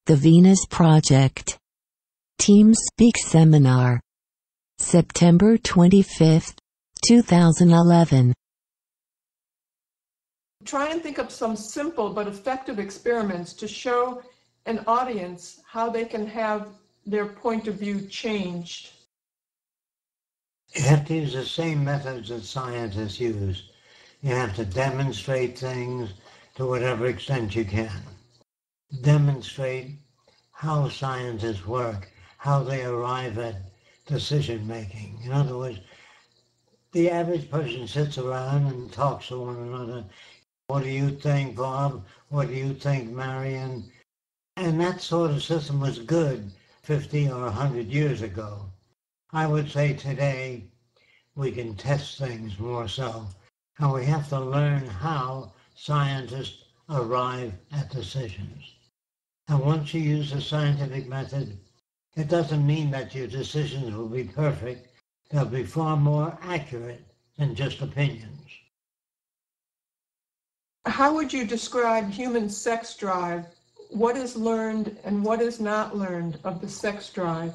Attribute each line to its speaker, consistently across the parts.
Speaker 1: The Venus Project. Team Speak Seminar. September 25, 2011.
Speaker 2: Try and think of some simple but effective experiments to show an audience how they can have their point of view changed.
Speaker 3: You have to use the same methods that scientists use. You have to demonstrate things to whatever extent you can. Demonstrate how scientists work, how they arrive at decision making. In other words, the average person sits around and talks to one another. What do you think, Bob? What do you think, Marion? And that sort of system was good 50 or 100 years ago. I would say today we can test things more so. And we have to learn how scientists arrive at decisions. And once you use a scientific method, it doesn't mean that your decisions will be perfect. They'll be far more accurate than just opinions.
Speaker 2: How would you describe human sex drive? What is learned and what is not learned of the sex drive?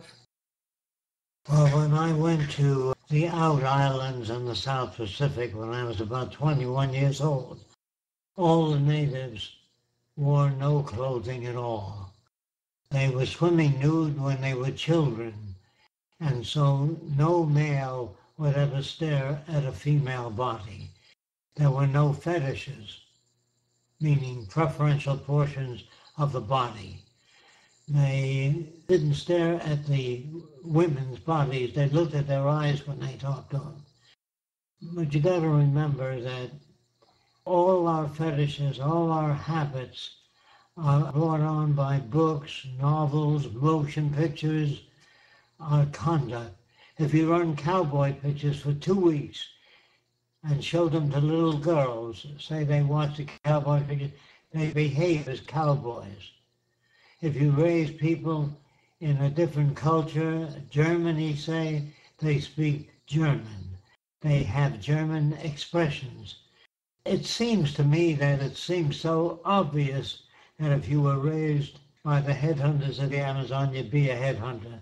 Speaker 3: Well, when I went to the Out Islands in the South Pacific when I was about 21 years old, all the natives wore no clothing at all. They were swimming nude when they were children, and so no male would ever stare at a female body. There were no fetishes, meaning preferential portions of the body. They didn't stare at the women's bodies. They looked at their eyes when they talked to them. But you got to remember that all our fetishes, all our habits are brought on by books, novels, motion pictures, our conduct. If you run cowboy pictures for 2 weeks and show them to little girls, say they watch the cowboy pictures, they behave as cowboys. If you raise people in a different culture, Germany say, they speak German. They have German expressions. It seems to me that it seems so obvious that if you were raised by the headhunters of the Amazon, you'd be a headhunter.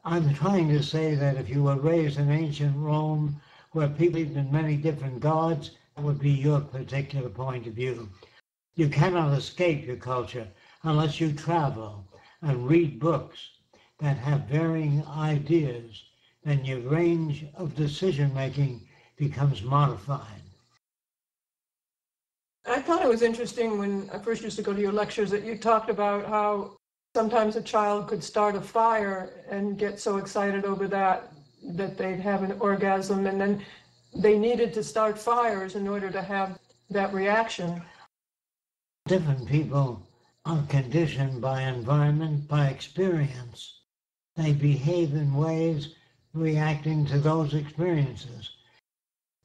Speaker 3: I'm trying to say that if you were raised in ancient Rome, where people believed in many different gods, that would be your particular point of view. You cannot escape your culture unless you travel and read books that have varying ideas, then your range of decision-making becomes modified.
Speaker 2: I thought it was interesting when I first used to go to your lectures that you talked about how sometimes a child could start a fire and get so excited over that they'd have an orgasm, and then they needed to start fires in order to have that reaction.
Speaker 3: Different people are conditioned by environment, by experience. They behave in ways reacting to those experiences.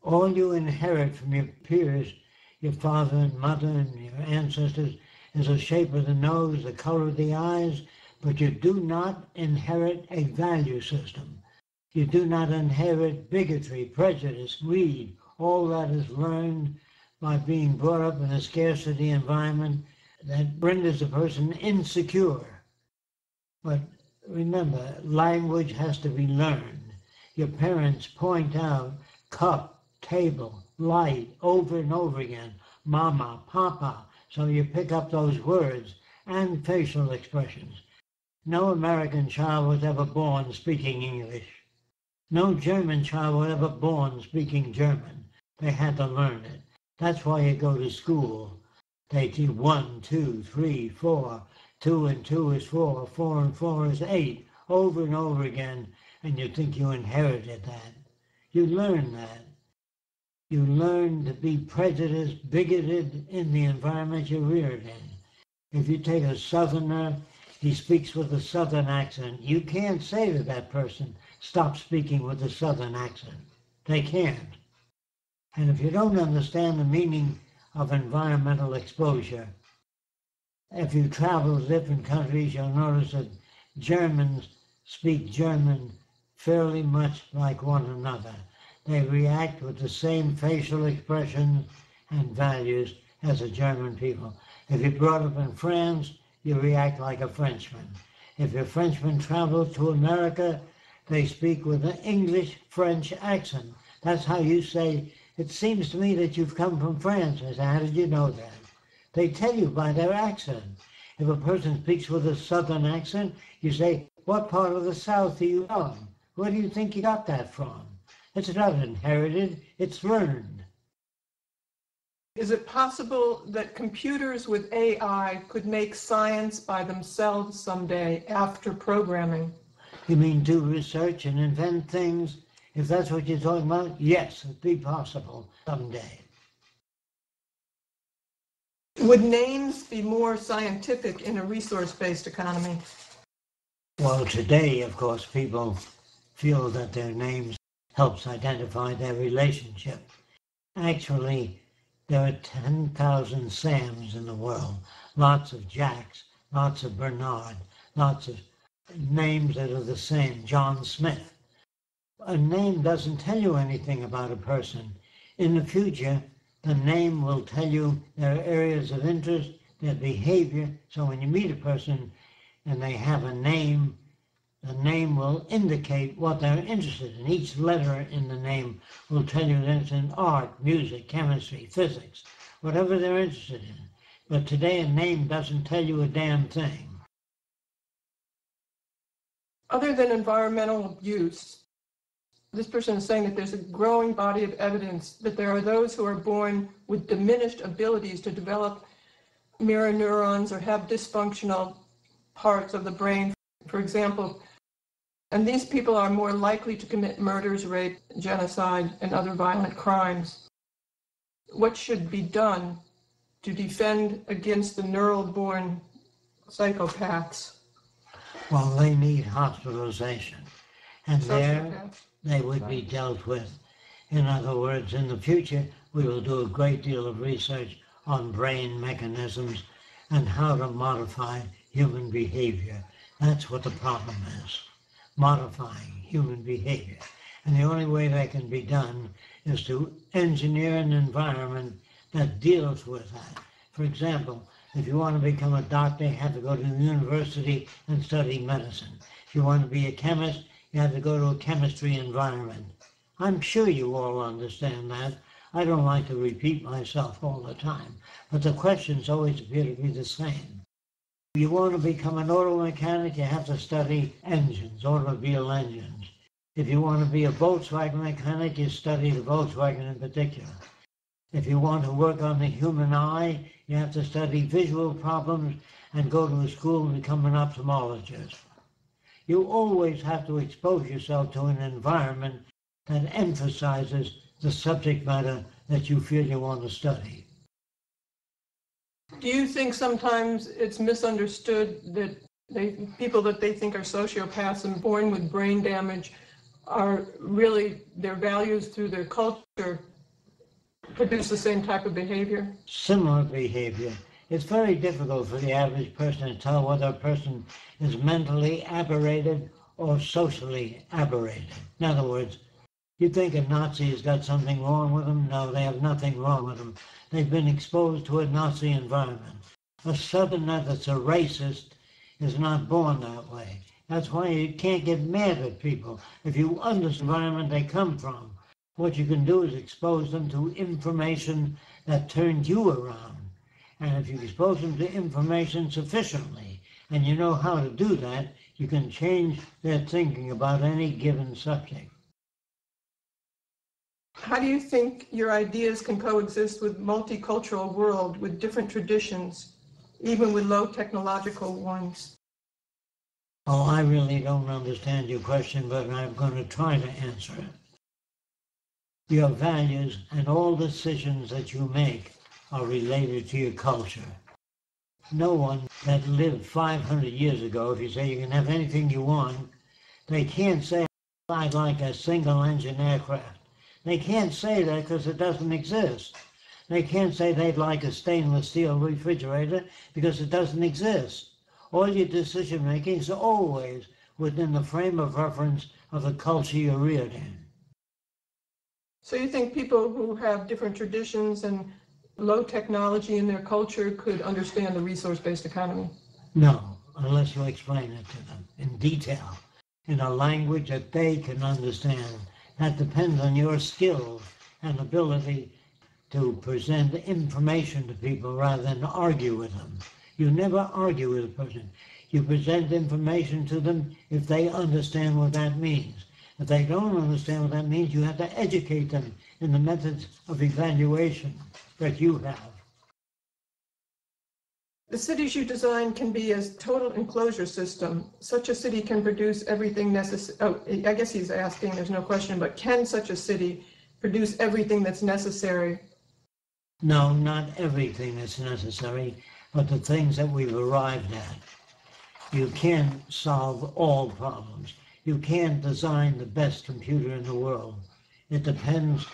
Speaker 3: All you inherit from your peers, your father and mother and your ancestors, is the shape of the nose, the color of the eyes, but you do not inherit a value system. You do not inherit bigotry, prejudice, greed. All that is learned by being brought up in a scarcity environment that renders a person insecure. But remember, language has to be learned. Your parents point out cup, table, light, over and over again, mama, papa, so you pick up those words and facial expressions. No American child was ever born speaking English. No German child was ever born speaking German. They had to learn it. That's why you go to school. They teach 1, 2, 3, 4. 2 and 2 is 4. 4 and 4 is 8. Over and over again, and you think you inherited that. You learn that. You learn to be prejudiced, bigoted in the environment you're reared in. If you take a Southerner, he speaks with a Southern accent. You can't say to that person, stop speaking with a Southern accent. They can't. And if you don't understand the meaning of environmental exposure, if you travel to different countries, you'll notice that Germans speak German fairly much like one another. They react with the same facial expressions and values as the German people. If you're brought up in France, you react like a Frenchman. If a Frenchman travels to America, they speak with an English-French accent. That's how you say, it seems to me that you've come from France. I say, how did you know that? They tell you by their accent. If a person speaks with a Southern accent, you say, what part of the South are you from? Where do you think you got that from? It's not inherited, it's learned.
Speaker 2: Is it possible that computers with AI could make science by themselves someday after programming?
Speaker 3: You mean do research and invent things? If that's what you're talking about, yes, it'd be possible someday.
Speaker 2: Would names be more scientific in a resource-based economy?
Speaker 3: Well, today, of course, people feel that their names helps identify their relationship. Actually, there are 10,000 Sams in the world, lots of Jacques, lots of Bernard, lots of names that are the same, John Smith. A name doesn't tell you anything about a person. In the future, the name will tell you their areas of interest, their behavior. So when you meet a person and they have a name, the name will indicate what they're interested in. Each letter in the name will tell you that it's in art, music, chemistry, physics, whatever they're interested in. But today a name doesn't tell you a damn thing.
Speaker 2: Other than environmental abuse, this person is saying that there's a growing body of evidence that there are those who are born with diminished abilities to develop mirror neurons or have dysfunctional parts of the brain, for example. And these people are more likely to commit murders, rape, genocide, and other violent crimes. What should be done to defend against the neural-born psychopaths?
Speaker 3: Well, they need hospitalization. And there
Speaker 2: Sociopaths.
Speaker 3: they would be dealt with. In other words, in the future, we will do a great deal of research on brain mechanisms and how to modify human behavior. That's what the problem is, modifying human behavior. And the only way that can be done is to engineer an environment that deals with that. For example, if you want to become a doctor, you have to go to the university and study medicine. If you want to be a chemist, you have to go to a chemistry environment. I'm sure you all understand that. I don't like to repeat myself all the time, but the questions always appear to be the same. If you want to become an auto mechanic, you have to study engines, automobile engines. If you want to be a Volkswagen mechanic, you study the Volkswagen in particular. If you want to work on the human eye, you have to study visual problems and go to a school and become an ophthalmologist. You always have to expose yourself to an environment that emphasizes the subject matter that you feel you want to study.
Speaker 2: Do you think sometimes it's misunderstood that people that they think are sociopaths and born with brain damage are really their values through their culture produce the same type of behavior?
Speaker 3: Similar behavior. It's very difficult for the average person to tell whether a person is mentally aberrated or socially aberrated. In other words, you think a Nazi has got something wrong with them? No, they have nothing wrong with them. They've been exposed to a Nazi environment. A Southerner that's a racist is not born that way. That's why you can't get mad at people. If you understand the environment they come from, what you can do is expose them to information that turns you around. And if you expose them to information sufficiently, and you know how to do that, you can change their thinking about any given subject.
Speaker 2: How do you think your ideas can coexist with multicultural world with different traditions, even with low technological ones?
Speaker 3: Oh, I really don't understand your question, but I'm going to try to answer it. Your values and all decisions that you make are related to your culture. No one that lived 500 years ago, if you say you can have anything you want, they can't say, I'd like a single-engine aircraft. They can't say that because it doesn't exist. They can't say they'd like a stainless steel refrigerator because it doesn't exist. All your decision-making is always within the frame of reference of the culture you're reared in.
Speaker 2: So you think people who have different traditions and low technology in their culture could understand the resource-based economy?
Speaker 3: No, unless you explain it to them in detail, in a language that they can understand. That depends on your skills and ability to present information to people rather than argue with them. You never argue with a person. You present information to them if they understand what that means. If they don't understand what that means, you have to educate them in the methods of evaluation that you have.
Speaker 2: The cities you design can be a total enclosure system. Such a city can produce everything necessary. Oh, I guess he's asking, there's no question, but can such a city produce everything that's necessary?
Speaker 3: No, not everything that's necessary, but the things that we've arrived at. You can't solve all problems. You can't design the best computer in the world. It depends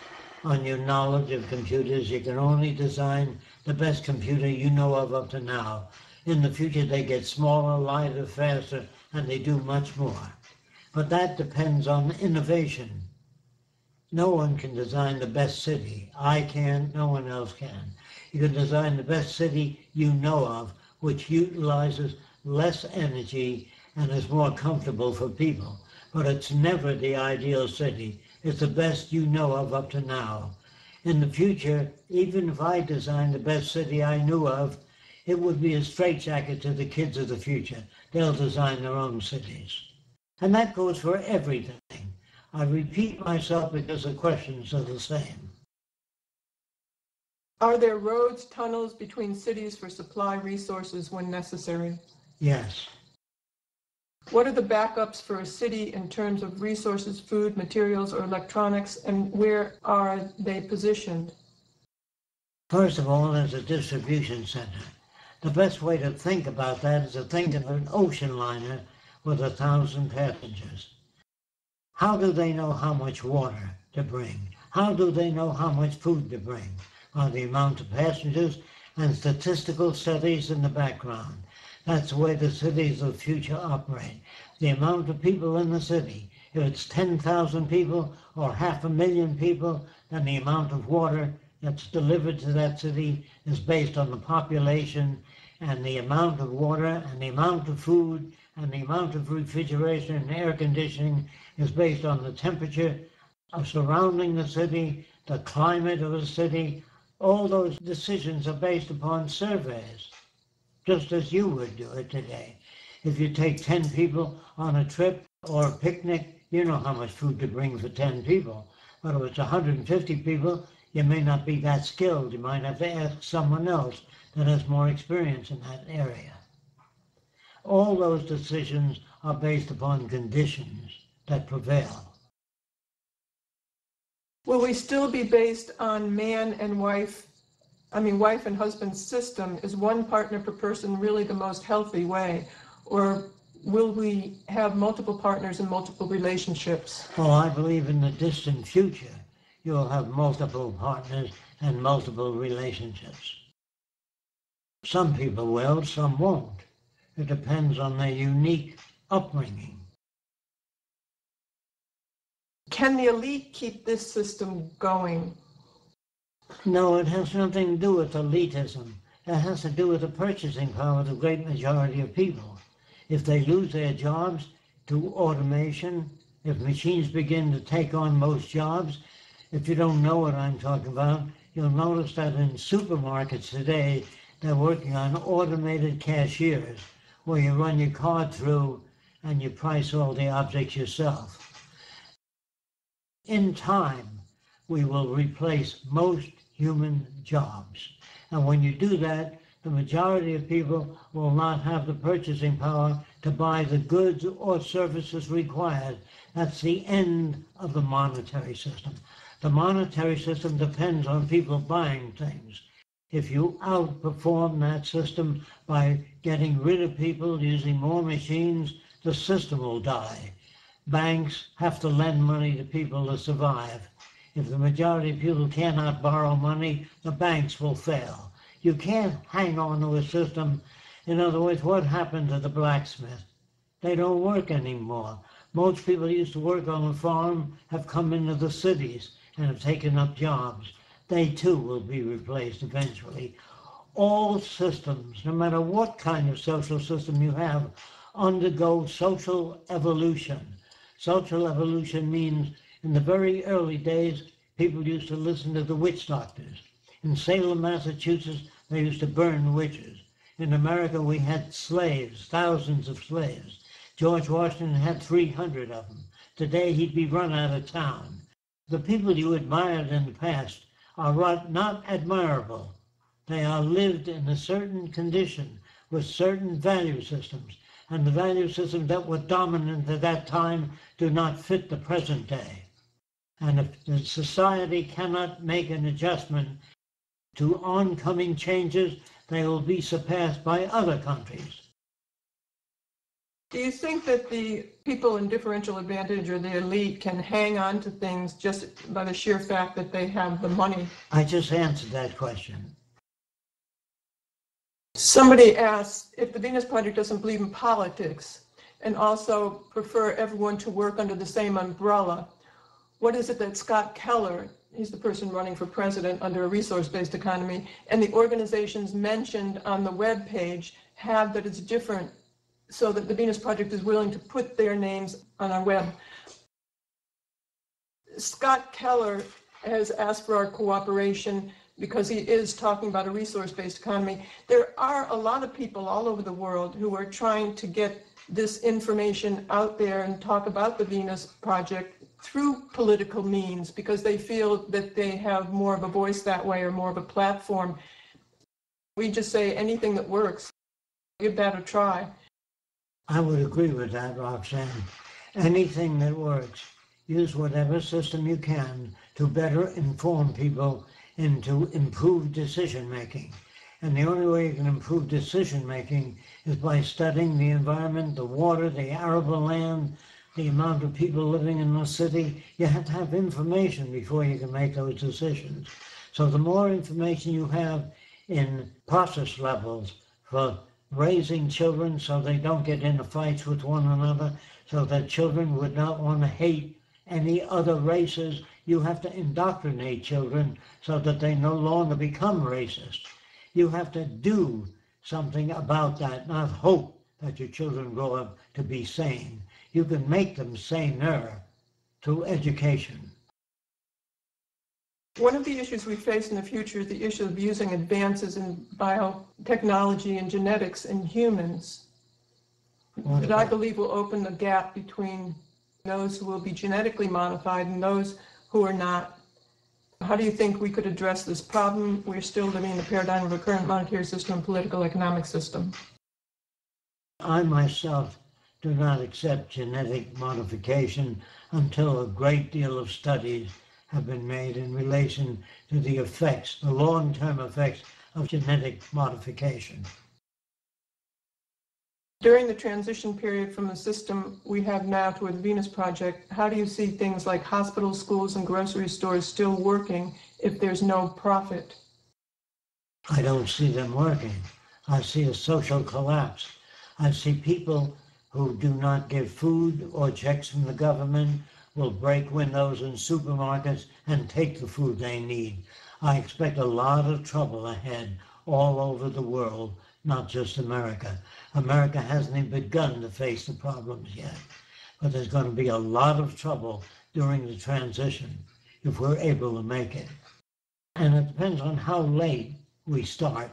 Speaker 3: on your knowledge of computers. You can only design the best computer you know of up to now. In the future, they get smaller, lighter, faster, and they do much more. But that depends on innovation. No one can design the best city. I can, no one else can. You can design the best city you know of, which utilizes less energy and is more comfortable for people. But it's never the ideal city. It's the best you know of up to now. In the future, even if I designed the best city I knew of, it would be a straitjacket to the kids of the future. They'll design their own cities. And that goes for everything. I repeat myself because the questions are the same.
Speaker 2: Are there roads, tunnels between cities for supply resources when necessary?
Speaker 3: Yes.
Speaker 2: What are the backups for a city in terms of resources, food, materials, or electronics, and where are they positioned?
Speaker 3: First of all, there's a distribution center. The best way to think about that is to think of an ocean liner with 1,000 passengers. How do they know how much water to bring? How do they know how much food to bring? By the amount of passengers and statistical studies in the background. That's the way the cities of the future operate. The amount of people in the city. If it's 10,000 people or 500,000 people, then the amount of water that's delivered to that city is based on the population, and the amount of water and the amount of food and the amount of refrigeration and air conditioning is based on the temperature surrounding the city, the climate of the city. All those decisions are based upon surveys, just as you would do it today. If you take 10 people on a trip or a picnic, you know how much food to bring for 10 people. But if it's 150 people, you may not be that skilled. You might have to ask someone else that has more experience in that area. All those decisions are based upon conditions that prevail.
Speaker 2: Will we still be based on man and wife and husband system? Is one partner per person really the most healthy way? Or will we have multiple partners and multiple relationships?
Speaker 3: Well, I believe in the distant future, you'll have multiple partners and multiple relationships. Some people will, some won't. It depends on their unique upbringing.
Speaker 2: Can the elite keep this system going?
Speaker 3: No, it has nothing to do with elitism. It has to do with the purchasing power of the great majority of people. If they lose their jobs to automation, if machines begin to take on most jobs, if you don't know what I'm talking about, you'll notice that in supermarkets today, they're working on automated cashiers, where you run your card through and you price all the objects yourself. In time, we will replace most human jobs. And when you do that, the majority of people will not have the purchasing power to buy the goods or services required. That's the end of the monetary system. The monetary system depends on people buying things. If you outperform that system by getting rid of people, using more machines, the system will die. Banks have to lend money to people to survive. If the majority of people cannot borrow money, the banks will fail. You can't hang on to a system. In other words, what happened to the blacksmith? They don't work anymore. Most people who used to work on the farm have come into the cities and have taken up jobs. They too will be replaced eventually. all systems, no matter what kind of social system you have, undergo social evolution. Social evolution means in the very early days, people used to listen to the witch doctors. In Salem, Massachusetts, they used to burn witches. In America, we had slaves, thousands of slaves. George Washington had 300 of them. Today, he'd be run out of town. The people you admired in the past are not admirable. They are lived in a certain condition with certain value systems. And the value systems that were dominant at that time do not fit the present day. And if the society cannot make an adjustment to oncoming changes, they will be surpassed by other countries.
Speaker 2: Do you think that the people in differential advantage or the elite can hang on to things just by the sheer fact that they have the money?
Speaker 3: I just answered that question.
Speaker 2: Somebody asked if the Venus Project doesn't believe in politics and also prefer everyone to work under the same umbrella, what is it that Scott Keller, he's the person running for president under a resource-based economy, and the organizations mentioned on the web page have that it's different, so that the Venus Project is willing to put their names on our web? Scott Keller has asked for our cooperation because he is talking about a resource-based economy. There are a lot of people all over the world who are trying to get this information out there and talk about the Venus Project through political means because they feel that they have more of a voice that way or more of a platform. We just say anything that works, give that a try.
Speaker 3: I would agree with that, Roxanne. Anything that works. Use whatever system you can to better inform people and to improve decision-making. And the only way you can improve decision-making is by studying the environment, the water, the arable land, the amount of people living in the city. You have to have information before you can make those decisions. So the more information you have in process levels for raising children so they don't get into fights with one another, so that children would not want to hate any other races, you have to indoctrinate children so that they no longer become racist. You have to do something about that, not hope that your children grow up to be sane. You can make them saner through education.
Speaker 2: One of the issues we face in the future is the issue of using advances in biotechnology and genetics in humans that I believe will open the gap between those who will be genetically modified and those who are not. How do you think we could address this problem? We're still living in the paradigm of a current monetary system and political economic system.
Speaker 3: I myself do not accept genetic modification until a great deal of studies have been made in relation to the effects, the long-term effects of genetic modification.
Speaker 2: During the transition period from the system we have now to the Venus Project, how do you see things like hospitals, schools, and grocery stores still working if there's no profit?
Speaker 3: I don't see them working. I see a social collapse. I see people who do not give food or checks from the government will break windows in supermarkets and take the food they need. I expect a lot of trouble ahead all over the world, not just America. America hasn't even begun to face the problems yet, but there's going to be a lot of trouble during the transition if we're able to make it. And it depends on how late we start.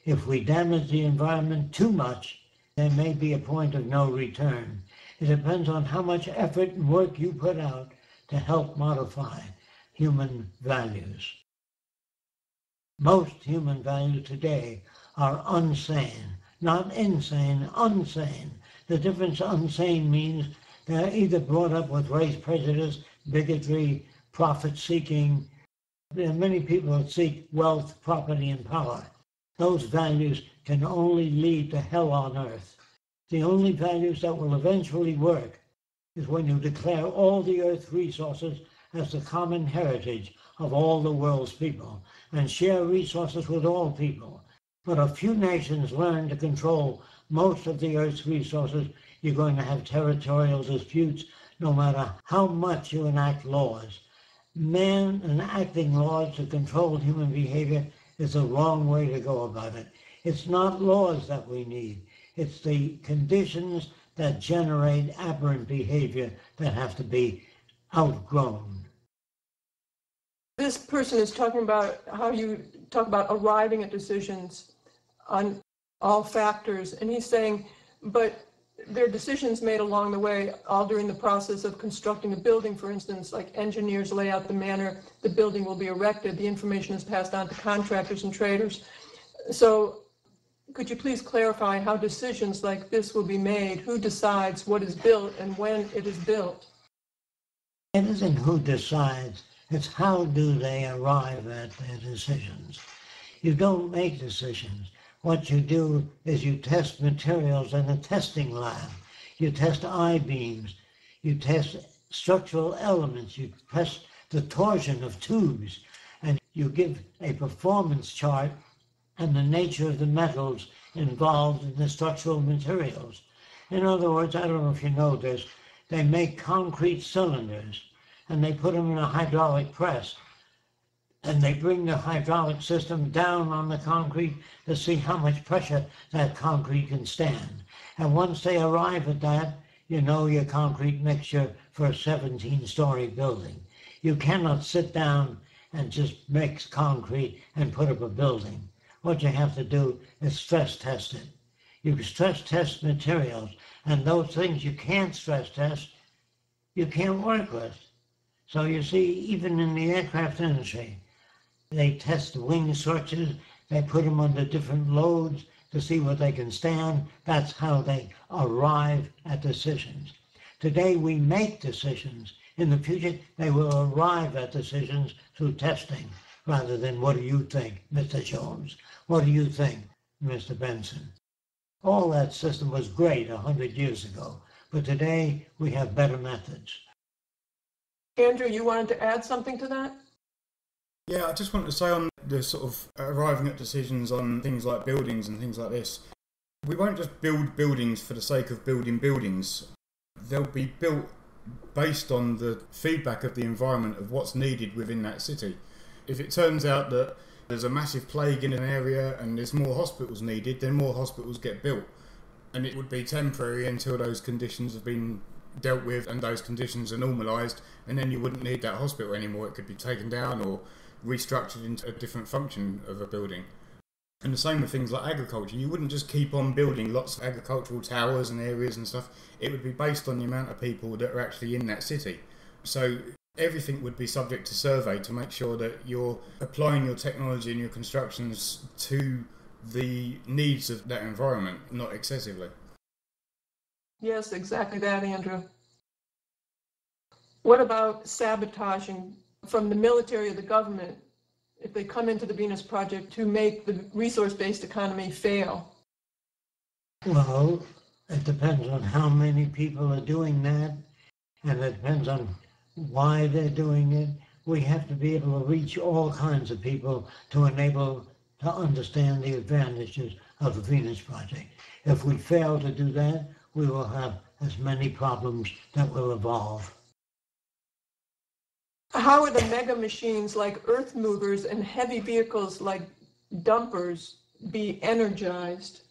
Speaker 3: If we damage the environment too much, there may be a point of no return. It depends on how much effort and work you put out to help modify human values. Most human values today are unsane, not insane, unsane. The difference unsane means they're either brought up with race prejudice, bigotry, profit-seeking. There are many people that seek wealth, property, and power. Those values can only lead to hell on earth. The only values that will eventually work is when you declare all the earth resources as the common heritage of all the world's people and share resources with all people. But a few nations learn to control most of the earth's resources, you're going to have territorial disputes no matter how much you enact laws. Man enacting laws to control human behavior is the wrong way to go about it. It's not laws that we need. It's the conditions that generate aberrant behavior that have to be outgrown.
Speaker 2: This person is talking about how you talk about arriving at decisions on all factors, and he's saying, but there are decisions made along the way, all during the process of constructing a building, for instance, like engineers lay out the manner the building will be erected, the information is passed on to contractors and traders. So could you please clarify how decisions like this will be made? Who decides what is built and when it is built?
Speaker 3: It isn't who decides, it's how do they arrive at their decisions. You don't make decisions. What you do is you test materials in a testing lab. You test I-beams. You test structural elements. You test the torsion of tubes. And you give a performance chart and the nature of the metals involved in the structural materials. In other words, I don't know if you know this, they make concrete cylinders and they put them in a hydraulic press. And they bring the hydraulic system down on the concrete to see how much pressure that concrete can stand. And once they arrive at that, you know your concrete mixture for a 17-story building. You cannot sit down and just mix concrete and put up a building. What you have to do is stress test it. You stress test materials, and those things you can't stress test, you can't work with. So you see, even in the aircraft industry, they test the wing structures, they put them under different loads to see what they can stand. That's how they arrive at decisions. Today we make decisions. In the future, they will arrive at decisions through testing, rather than what do you think, Mr. Jones? What do you think, Mr. Benson? All that system was great 100 years ago, but today we have better methods.
Speaker 2: Andrew, you wanted to add something to that?
Speaker 4: Yeah, I just wanted to say on the sort of arriving at decisions on things like buildings and things like this, we won't just build buildings for the sake of building buildings. They'll be built based on the feedback of the environment of what's needed within that city. If it turns out that there's a massive plague in an area and there's more hospitals needed, then more hospitals get built. And it would be temporary until those conditions have been dealt with and those conditions are normalised, and then you wouldn't need that hospital anymore. It could be taken down or restructured into a different function of a building. And the same with things like agriculture. You wouldn't just keep on building lots of agricultural towers and areas and stuff. It would be based on the amount of people that are actually in that city. So everything would be subject to survey to make sure that you're applying your technology and your constructions to the needs of that environment, not excessively.
Speaker 2: Yes, exactly that, Andrew. What about sabotaging from the military or the government if they come into the Venus Project to make the resource-based economy fail?
Speaker 3: Well, it depends on how many people are doing that, and it depends on why they're doing it. We have to be able to reach all kinds of people to enable to understand the advantages of the Venus Project. If we fail to do that, we will have as many problems that will evolve.
Speaker 2: How would the mega machines like earth movers and heavy vehicles like dumpers be energized?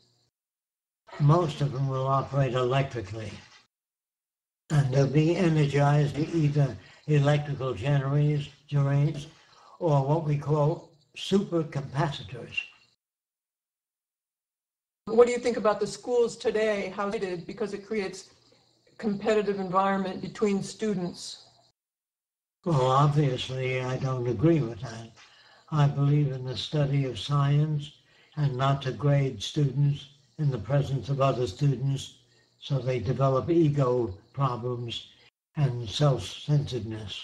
Speaker 3: Most of them will operate electrically, and they'll be energized either electrical generators or what we call supercapacitors.
Speaker 2: What do you think about the schools today, how they did, because it creates competitive environment between students?
Speaker 3: Well, obviously, I don't agree with that. I believe in the study of science and not to grade students in the presence of other students so they develop ego problems and self-centeredness.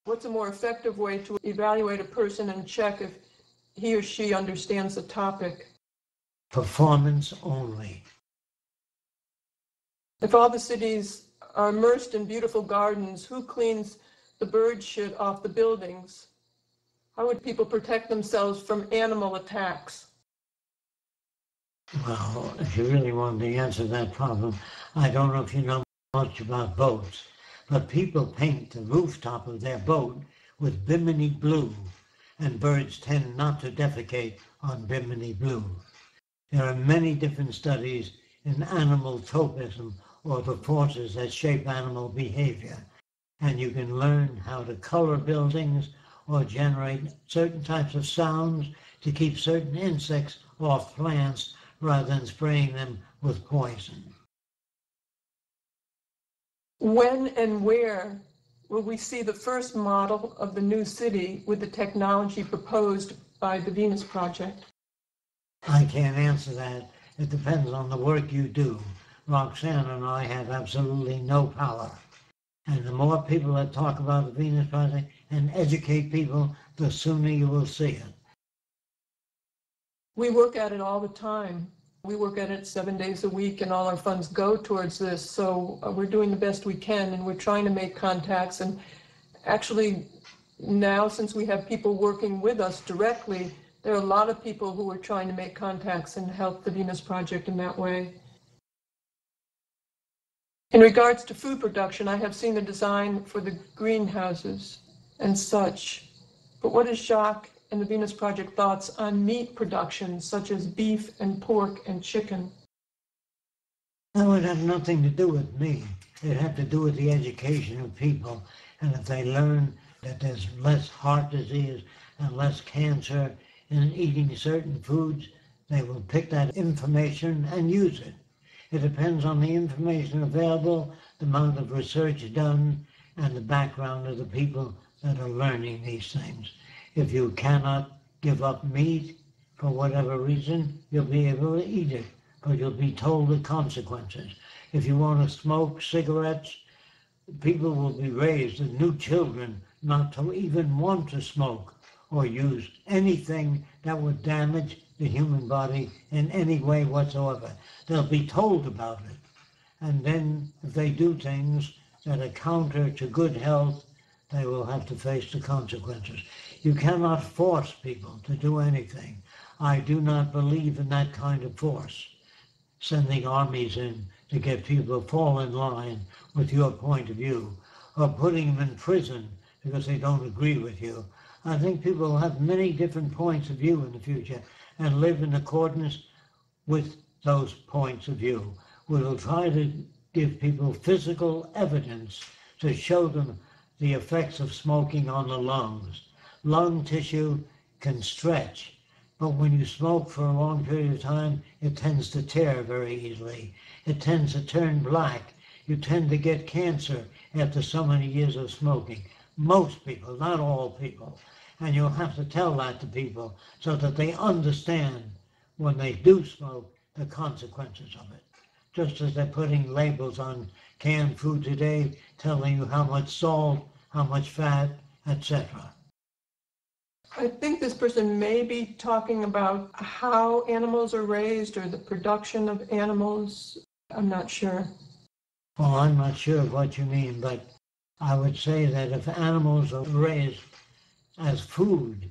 Speaker 2: What's a more effective way to evaluate a person and check if he or she understands the topic?
Speaker 3: Performance only.
Speaker 2: If all the cities are immersed in beautiful gardens, who cleans the bird shit off the buildings? How would people protect themselves from animal attacks?
Speaker 3: Well, if you really want to answer that problem, I don't know if you know much about boats, but people paint the rooftop of their boat with Bimini blue. and birds tend not to defecate on Bimini blue. There are many different studies in animal tropism, or the forces that shape animal behavior, and you can learn how to color buildings or generate certain types of sounds to keep certain insects off plants rather than spraying them with poison.
Speaker 2: When and where will we see the first model of the new city with the technology proposed by the Venus Project?
Speaker 3: I can't answer that. It depends on the work you do. Roxanne and I have absolutely no power. And the more people that talk about the Venus Project and educate people, the sooner you will see it.
Speaker 2: We work at it all the time. We work at it 7 days a week, and all our funds go towards this. So we're doing the best we can, and we're trying to make contacts. And actually, now, since we have people working with us directly, there are a lot of people who are trying to make contacts and help the Venus Project in that way. In regards to food production, I have seen the design for the greenhouses and such. But what is Jacque and the Venus Project thoughts on meat production, such as beef and pork and chicken?
Speaker 3: That would have nothing to do with me. It had to do with the education of people. And if they learn that there's less heart disease and less cancer in eating certain foods, they will pick that information and use it. It depends on the information available, the amount of research done, and the background of the people that are learning these things. If you cannot give up meat for whatever reason, you'll be able to eat it, but you'll be told the consequences. If you want to smoke cigarettes, people will be raised as new children not to even want to smoke or use anything that would damage the human body in any way whatsoever. They'll be told about it. And then if they do things that are counter to good health, they will have to face the consequences. You cannot force people to do anything. I do not believe in that kind of force, sending armies in to get people to fall in line with your point of view, or putting them in prison because they don't agree with you. I think people will have many different points of view in the future and live in accordance with those points of view. We will try to give people physical evidence to show them the effects of smoking on the lungs. Lung tissue can stretch, but when you smoke for a long period of time, it tends to tear very easily. It tends to turn black. You tend to get cancer after so many years of smoking. Most people, not all people. And you'll have to tell that to people so that they understand when they do smoke the consequences of it. Just as they're putting labels on canned food today, telling you how much salt, how much fat, etc.
Speaker 2: I think this person may be talking about how animals are raised or the production of animals. I'm not sure.
Speaker 3: Well, I'm not sure of what you mean, but I would say that if animals are raised as food,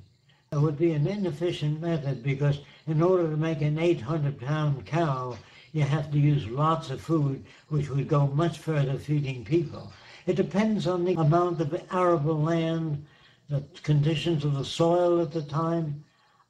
Speaker 3: it would be an inefficient method, because in order to make an 800-pound cow, you have to use lots of food, which would go much further feeding people. It depends on the amount of arable land, the conditions of the soil at the time.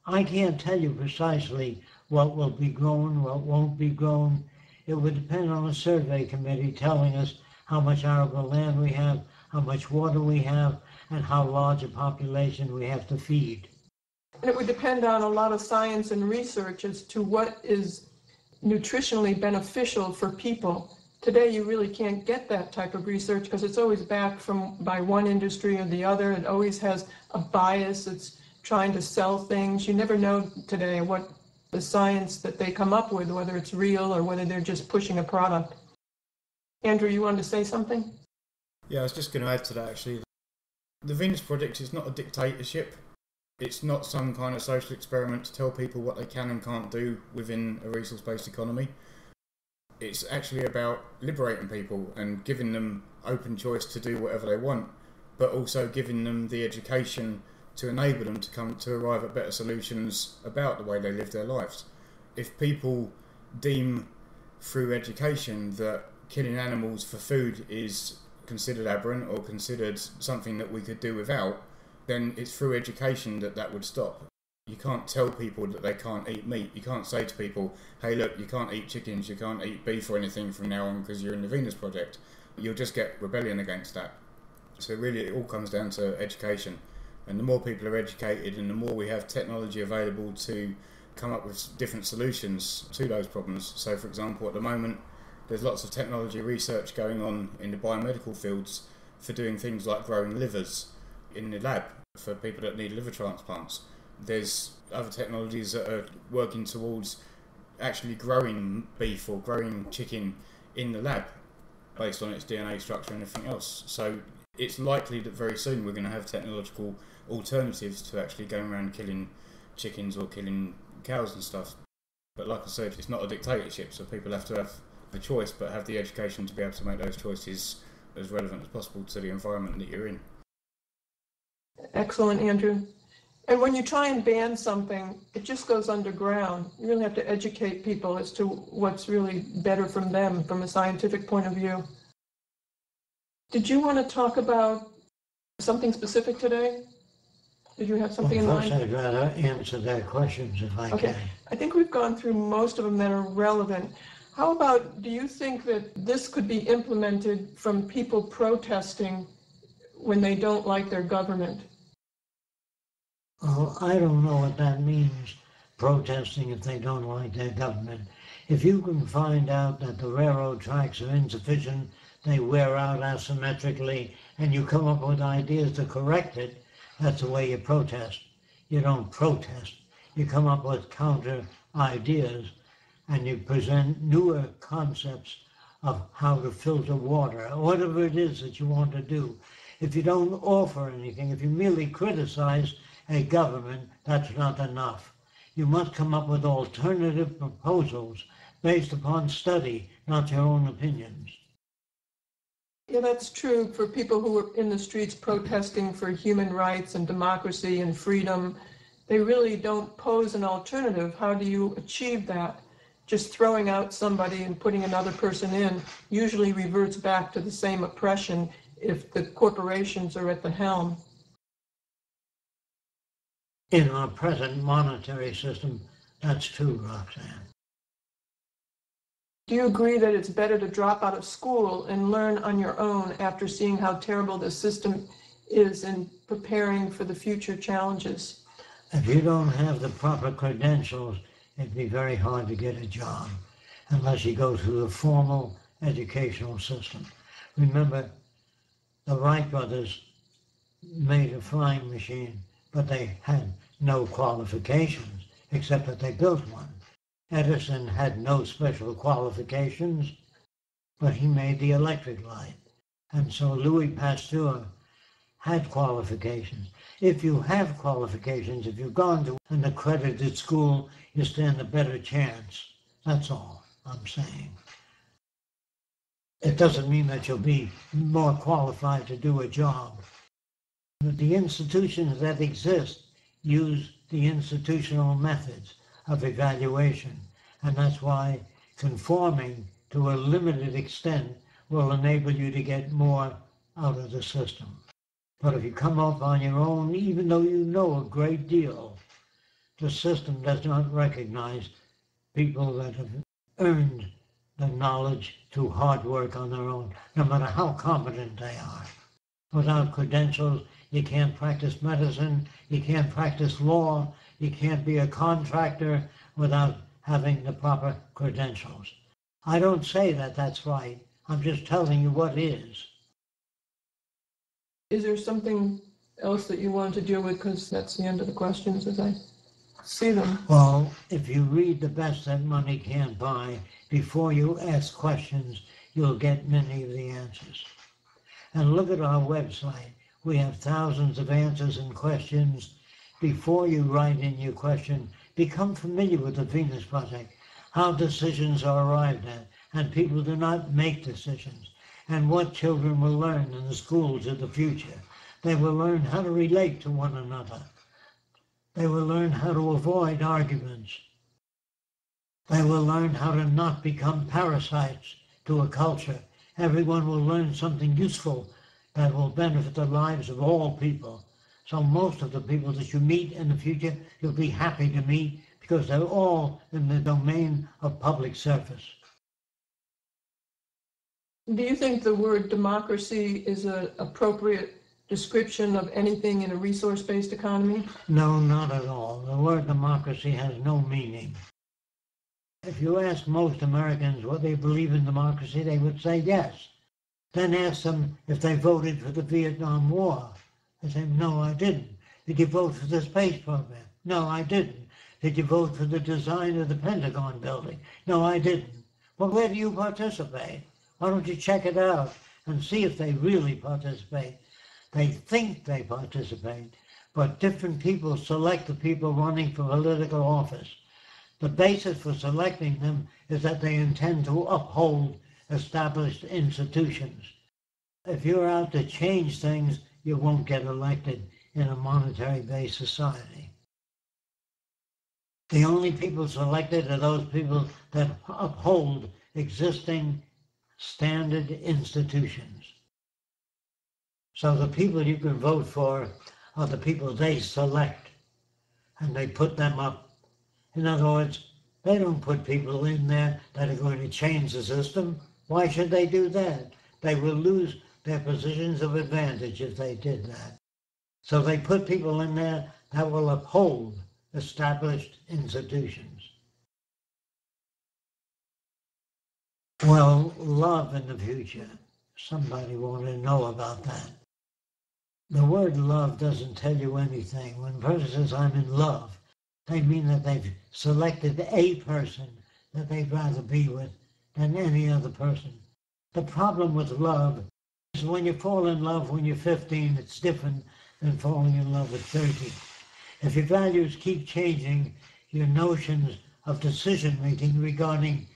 Speaker 3: I can't tell you precisely what will be grown, what won't be grown. It would depend on a survey committee telling us how much arable land we have, how much water we have, and how large a population we have to feed.
Speaker 2: And it would depend on a lot of science and research as to what is nutritionally beneficial for people. Today, you really can't get that type of research because it's always backed by one industry or the other. It always has a bias. It's trying to sell things. You never know today what the science that they come up with, whether it's real or whether they're just pushing a product. Andrew, you wanted to say something?
Speaker 4: Yeah, I was just going to add to that, actually. The Venus Project is not a dictatorship. It's not some kind of social experiment to tell people what they can and can't do within a resource-based economy. It's actually about liberating people and giving them open choice to do whatever they want, but also giving them the education to enable them to arrive at better solutions about the way they live their lives. If people deem through education that killing animals for food is considered aberrant or considered something that we could do without, then it's through education that would stop. You can't tell people that they can't eat meat. You can't say to people, hey look, you can't eat chickens, you can't eat beef or anything from now on because you're in the Venus Project. You'll just get rebellion against that. So really it all comes down to education. And the more people are educated and the more we have technology available to come up with different solutions to those problems. So for example, at the moment, there's lots of technology research going on in the biomedical fields for doing things like growing livers in the lab for people that need liver transplants. There's other technologies that are working towards actually growing beef or growing chicken in the lab based on its DNA structure and everything else. So it's likely that very soon we're going to have technological alternatives to actually going around killing chickens or killing cows and stuff. But like I said, it's not a dictatorship, so people have to have the choice but have the education to be able to make those choices as relevant as possible to the environment that you're in.
Speaker 2: Excellent, Andrew. And when you try and ban something, it just goes underground. You really have to educate people as to what's really better from them from a scientific point of view. Did you want to talk about something specific today? Did you have something in mind?
Speaker 3: First, I'd rather answer their questions if I can.
Speaker 2: I think we've gone through most of them that are relevant. How about, do you think that this could be implemented from people protesting when they don't like their government?
Speaker 3: Well, I don't know what that means, protesting if they don't like their government. If you can find out that the railroad tracks are insufficient, they wear out asymmetrically, and you come up with ideas to correct it, that's the way you protest. You don't protest. You come up with counter ideas, and you present newer concepts of how to filter water, whatever it is that you want to do. If you don't offer anything, if you merely criticize a government, that's not enough. You must come up with alternative proposals based upon study, not your own opinions.
Speaker 2: Yeah, that's true for people who are in the streets protesting for human rights and democracy and freedom. They really don't pose an alternative. How do you achieve that? Just throwing out somebody and putting another person in usually reverts back to the same oppression if the corporations are at the helm.
Speaker 3: In our present monetary system, that's true, Roxanne.
Speaker 2: Do you agree that it's better to drop out of school and learn on your own after seeing how terrible the system is and preparing for the future challenges?
Speaker 3: If you don't have the proper credentials, it'd be very hard to get a job unless you go through the formal educational system. Remember, the Wright brothers made a flying machine, but they had no qualifications except that they built one. Edison had no special qualifications, but he made the electric light. And so Louis Pasteur had qualifications. If you have qualifications, if you've gone to an accredited school, you stand a better chance. That's all I'm saying. It doesn't mean that you'll be more qualified to do a job. But the institutions that exist use the institutional methods of evaluation, and that's why conforming to a limited extent will enable you to get more out of the system. But if you come up on your own, even though you know a great deal, the system does not recognize people that have earned the knowledge through hard work on their own, no matter how competent they are. Without credentials, you can't practice medicine, you can't practice law, you can't be a contractor without having the proper credentials. I don't say that that's right. I'm just telling you what is.
Speaker 2: Is there something else that you want to deal with? Because that's the end of the questions as I see them.
Speaker 3: Well, if you read The Best That Money Can't Buy, before you ask questions, you'll get many of the answers. And look at our website. We have thousands of answers and questions. Before you write in your question, become familiar with the Venus Project, how decisions are arrived at, and people do not make decisions, and what children will learn in the schools of the future. They will learn how to relate to one another. They will learn how to avoid arguments. They will learn how to not become parasites to a culture. Everyone will learn something useful that will benefit the lives of all people. So most of the people that you meet in the future, you'll be happy to meet because they're all in the domain of public service.
Speaker 2: Do you think the word democracy is an appropriate description of anything in a resource-based economy?
Speaker 3: No, not at all. The word democracy has no meaning. If you ask most Americans what they believe in democracy, they would say yes. Then ask them if they voted for the Vietnam War. They say, no, I didn't. Did you vote for the space program? No, I didn't. Did you vote for the design of the Pentagon building? No, I didn't. Well, where do you participate? Why don't you check it out and see if they really participate? They think they participate, but different people select the people running for political office. The basis for selecting them is that they intend to uphold established institutions. If you're out to change things, you won't get elected in a monetary-based society. The only people selected are those people that uphold existing standard institutions. So the people you can vote for are the people they select, and they put them up. In other words, they don't put people in there that are going to change the system. Why should they do that? They will lose their positions of advantage if they did that. So they put people in there that will uphold established institutions. Well, love in the future. Somebody wanted to know about that. The word love doesn't tell you anything. When a person says, I'm in love, they mean that they've selected a person that they'd rather be with than any other person. The problem with love is when you fall in love when you're 15, it's different than falling in love at 30. If your values keep changing, your notions of decision-making regarding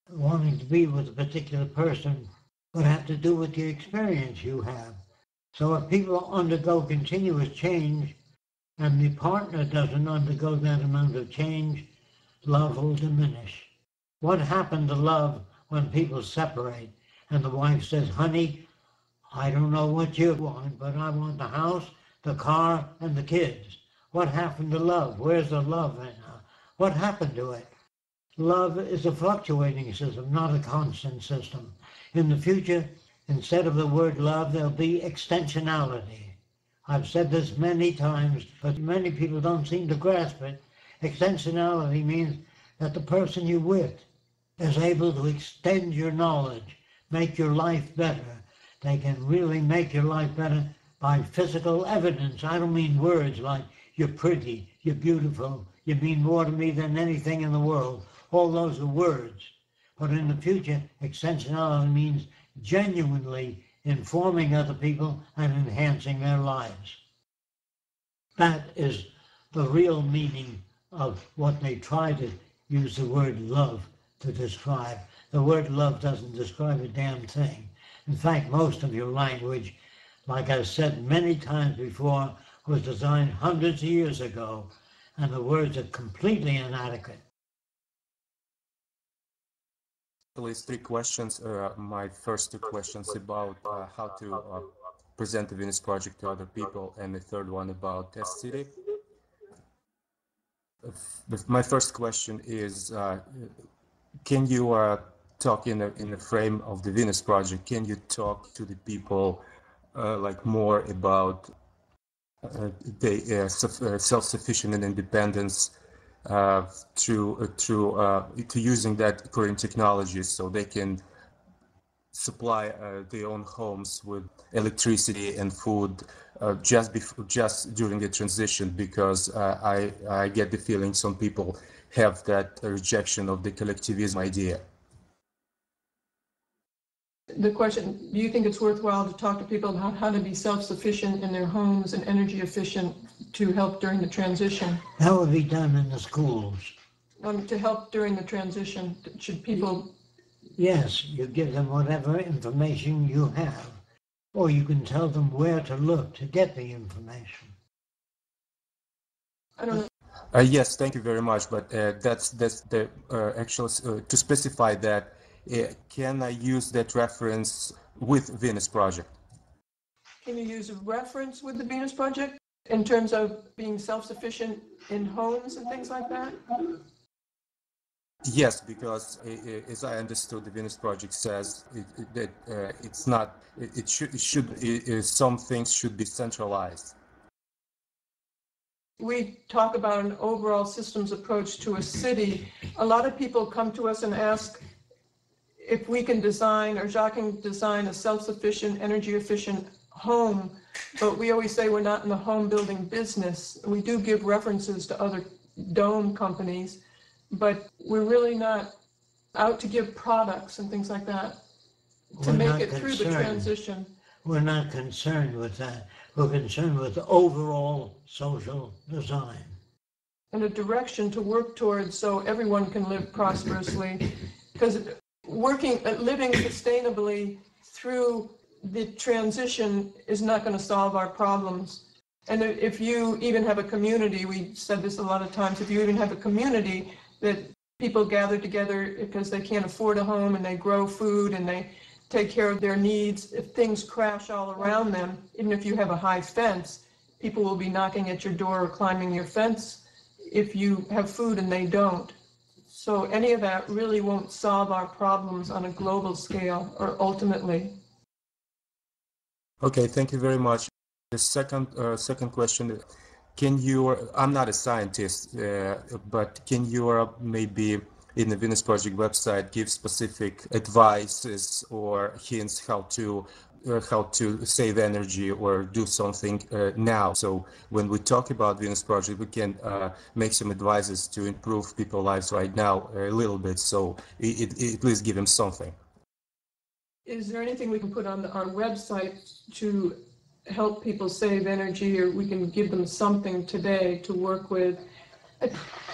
Speaker 3: wanting to be with a particular person would have to do with the experience you have. So if people undergo continuous change and the partner doesn't undergo that amount of change, love will diminish. What happened to love when people separate and the wife says, honey, I don't know what you want, but I want the house, the car, and the kids. What happened to love? Where's the love right now? What happened to it? Love is a fluctuating system, not a constant system. In the future, instead of the word love, there'll be extensionality. I've said this many times, but many people don't seem to grasp it. Extensionality means that the person you're with is able to extend your knowledge, make your life better. They can really make your life better by physical evidence. I don't mean words like, you're pretty, you're beautiful, you mean more to me than anything in the world. All those are words. But in the future, extensionality means genuinely informing other people and enhancing their lives. That is the real meaning of what they try to use the word love to describe. The word love doesn't describe a damn thing. In fact, most of your language, like I've said many times before, was designed hundreds of years ago, and the words are completely inadequate.
Speaker 5: Actually, three questions. My first two questions about how to present the Venus Project to other people, and the third one about Test City. My first question is, can you talk in the frame of the Venus Project? Can you talk to the people like more about the self-sufficient and independence through using that current technologies, so they can supply their own homes with electricity and food just during the transition? Because I get the feeling some people have that rejection of the collectivism idea.
Speaker 2: The question, do you think it's worthwhile to talk to people about how to be self-sufficient in their homes and energy efficient to help during the transition?
Speaker 3: That would be done in the schools.
Speaker 2: To help during the transition, should people...
Speaker 3: Yes, you give them whatever information you have, or you can tell them where to look to get the information.
Speaker 2: I don't know.
Speaker 5: Yes, thank you very much. But that's the actual to specify that. Can I use that reference with Venus Project?
Speaker 2: Can you use a reference with the Venus Project? In terms of being self-sufficient in homes and things like that?
Speaker 5: Yes, because as I understood, the Venus Project says that it's not. Some things should be centralized.
Speaker 2: We talk about an overall systems approach to a city. A lot of people come to us and ask if we can design, or Jacque can design, a self-sufficient, energy-efficient home, but we always say we're not in the home building business. We do give references to other dome companies, but we're really not out to give products and things like that to make it through the transition.
Speaker 3: We're not concerned with that. We're concerned with overall social design.
Speaker 2: And a direction to work towards so everyone can live prosperously. Because living sustainably through the transition is not going to solve our problems. And if you even have a community, we said this a lot of times, if you even have a community that people gather together because they can't afford a home and they grow food and they take care of their needs, if things crash all around them, even if you have a high fence, people will be knocking at your door or climbing your fence if you have food and they don't. So any of that really won't solve our problems on a global scale or ultimately.
Speaker 5: Okay, thank you very much. The second question, can you, I'm not a scientist, but can you maybe in the Venus Project website give specific advices or hints how to save energy or do something now? So when we talk about Venus Project, we can make some advices to improve people's lives right now a little bit, so it at least give them something.
Speaker 2: Is there anything we can put on our website to help people save energy, or we can give them something today to work with?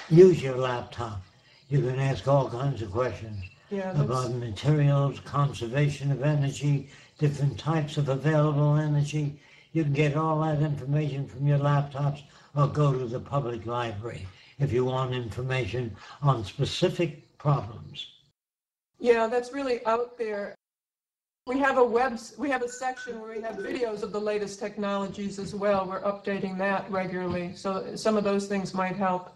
Speaker 3: Use your laptop. You can ask all kinds of questions about materials, conservation of energy, different types of available energy. You can get all that information from your laptops or go to the public library if you want information on specific problems.
Speaker 2: Yeah, that's really out there. We have a section where we have videos of the latest technologies as well. We're updating that regularly. So some of those things might help.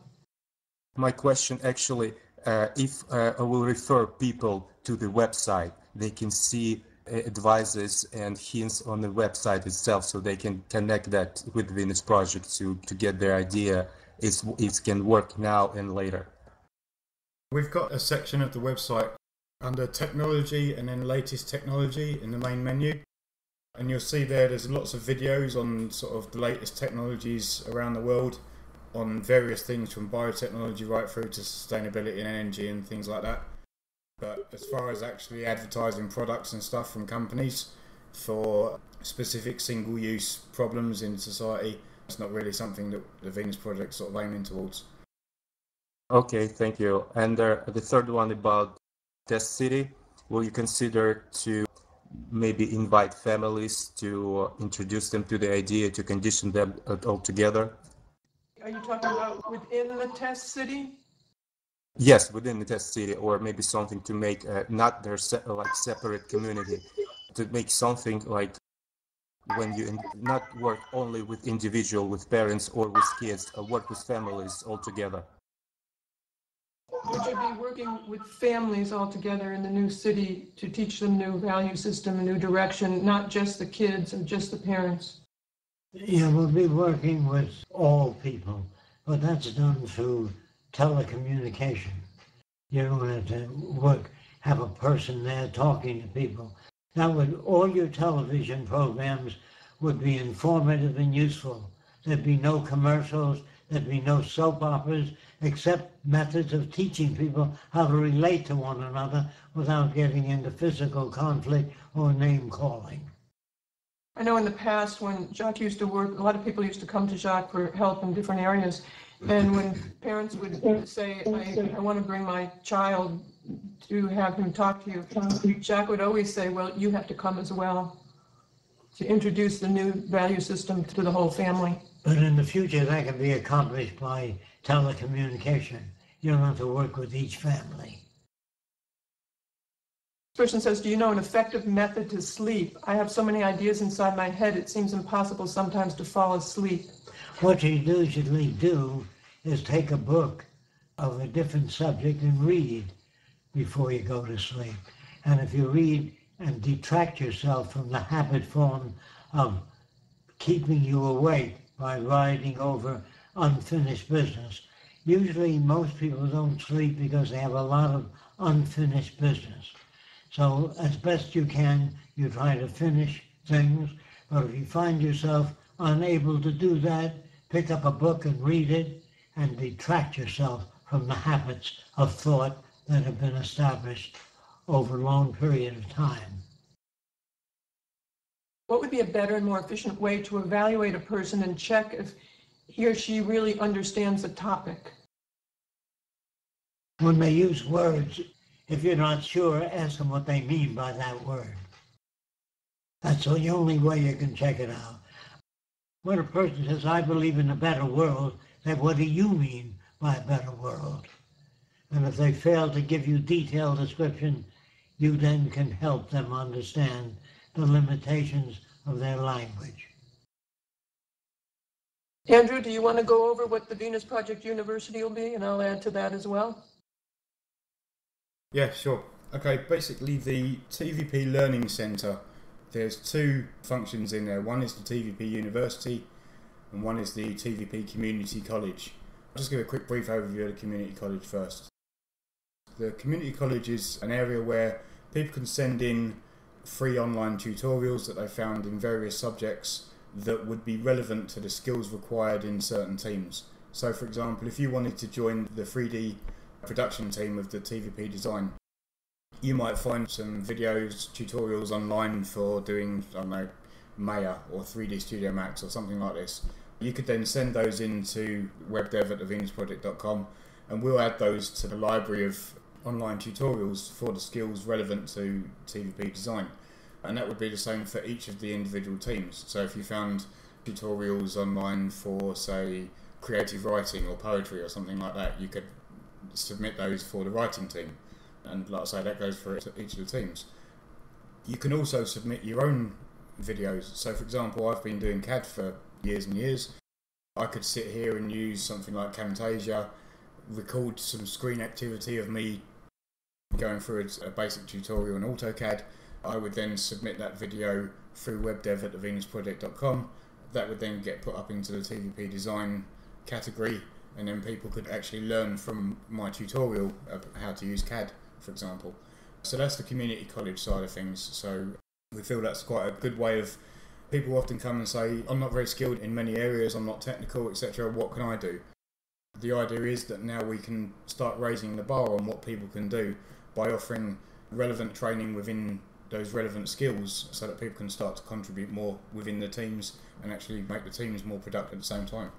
Speaker 5: My question actually, if I will refer people to the website, they can see advices and hints on the website itself, so they can connect that with the Venus Project to get their idea. It can work now and later.
Speaker 4: We've got a section of the website under technology and then latest technology in the main menu. And you'll see there's lots of videos on sort of the latest technologies around the world, on various things from biotechnology right through to sustainability and energy and things like that. But as far as actually advertising products and stuff from companies for specific single-use problems in society, it's not really something that the Venus Project sort of aiming towards.
Speaker 5: Okay, thank you. And the third one about test city, will you consider to maybe invite families to introduce them to the idea, to condition them all together?
Speaker 2: Are you talking about within the test city?
Speaker 5: Yes, within the test city, or maybe something to make not their separate community, to make something like when you not work only with individual, with parents or with kids, work with families all together.
Speaker 2: Would you be working with families all together in the new city to teach them new value system, a new direction, not just the kids or just the parents?
Speaker 3: Yeah, we'll be working with all people, but that's done through telecommunication. You don't have to have a person there talking to people. All your television programs would be informative and useful. There'd be no commercials, there'd be no soap operas, except methods of teaching people how to relate to one another without getting into physical conflict or name calling.
Speaker 2: I know in the past when Jacque used to work, a lot of people used to come to Jacque for help in different areas. And when parents would say, I want to bring my child to have him talk to you, Jacque would always say, well, you have to come as well to introduce the new value system to the whole family.
Speaker 3: But in the future, that can be accomplished by telecommunication. You don't have to work with each family.
Speaker 2: This person says, do you know an effective method to sleep? I have so many ideas inside my head, it seems impossible sometimes to fall asleep.
Speaker 3: What you usually do is take a book of a different subject and read before you go to sleep. And if you read and detract yourself from the habit form of keeping you awake by riding over unfinished business, usually most people don't sleep because they have a lot of unfinished business. So as best you can, you try to finish things, but if you find yourself unable to do that, pick up a book and read it and detract yourself from the habits of thought that have been established over a long period of time.
Speaker 2: What would be a better and more efficient way to evaluate a person and check if he or she really understands the topic?
Speaker 3: When they use words, if you're not sure, ask them what they mean by that word. That's the only way you can check it out. When a person says, I believe in a better world, then what do you mean by a better world? And if they fail to give you detailed description, you then can help them understand the limitations of their language.
Speaker 2: Andrew, do you want to go over what the Venus Project University will be? And I'll add to that as well.
Speaker 4: Yeah, sure. Okay, basically the TVP Learning Centre, there's two functions in there. One is the TVP University and one is the TVP Community College. I'll just give a quick brief overview of the Community College first. The Community College is an area where people can send in free online tutorials that they found in various subjects that would be relevant to the skills required in certain teams. So for example, if you wanted to join the 3D production team of the TVP design, you might find some videos, tutorials online for doing, I don't know, Maya or 3D Studio Max or something like this. You could then send those into webdev@thevenusproject.com and we'll add those to the library of online tutorials for the skills relevant to TVP design. And that would be the same for each of the individual teams. So if you found tutorials online for, say, creative writing or poetry or something like that, you could submit those for the writing team. And like I say, that goes for each of the teams. You can also submit your own videos. So for example, I've been doing CAD for years and years. I could sit here and use something like Camtasia, record some screen activity of me going through a basic tutorial in AutoCAD. I would then submit that video through webdev@thevenusproject.com. That would then get put up into the TVP design category, and then people could actually learn from my tutorial of how to use CAD, for example. So that's the community college side of things. So we feel that's quite a good way of, people often come and say, I'm not very skilled in many areas, I'm not technical, etc. What can I do? The idea is that now we can start raising the bar on what people can do by offering relevant training within those relevant skills so that people can start to contribute more within the teams and actually make the teams more productive at the same time.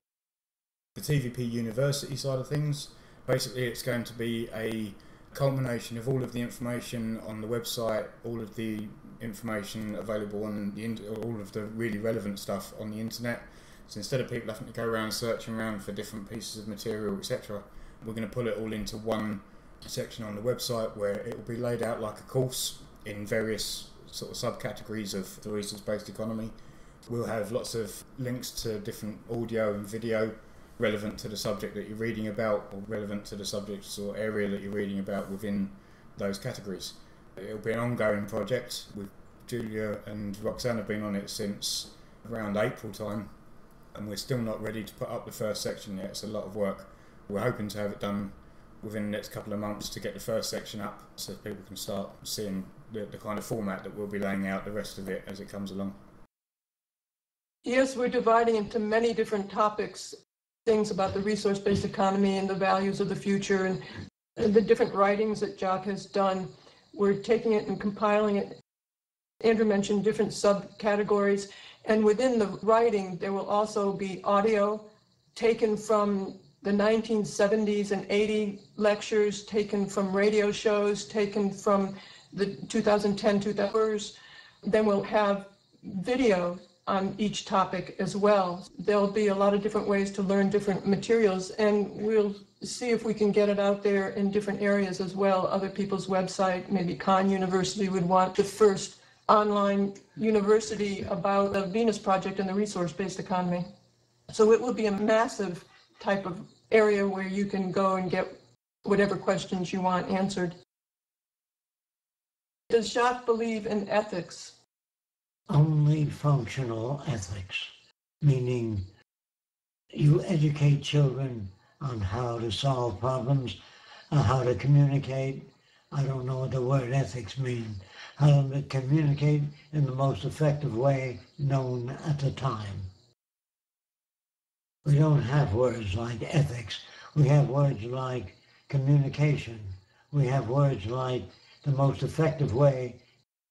Speaker 4: The TVP University side of things, basically it's going to be a culmination of all of the information on the website, all of the information available on all of the really relevant stuff on the internet. So instead of people having to go around searching around for different pieces of material, etc., we're going to pull it all into one section on the website where it will be laid out like a course in various sort of subcategories of the resource-based economy. We'll have lots of links to different audio and video relevant to the subject that you're reading about, or relevant to the subjects or area that you're reading about within those categories. It'll be an ongoing project. With Julia and Roxanne have been on it since around April time, and we're still not ready to put up the first section yet. It's a lot of work. We're hoping to have it done within the next couple of months to get the first section up so people can start seeing the kind of format that we'll be laying out the rest of it as it comes along.
Speaker 2: Yes, we're dividing into many different topics, things about the resource-based economy and the values of the future and the different writings that Jacque has done. We're taking it and compiling it. Andrew mentioned different subcategories, and within the writing there will also be audio taken from the 1970s and 80 lectures, taken from radio shows, taken from the 2010-2000 tours. Then we'll have video on each topic as well. There'll be a lot of different ways to learn different materials, and we'll see if we can get it out there in different areas as well. Other people's website, maybe Khan University would want the first online university about the Venus Project and the resource-based economy. So it will be a massive type of area where you can go and get whatever questions you want answered. Does Jacque believe in ethics?
Speaker 3: Only functional ethics, meaning you educate children on how to solve problems, how to communicate. I don't know what the word ethics means. How to communicate in the most effective way known at the time. We don't have words like ethics. We have words like communication. We have words like the most effective way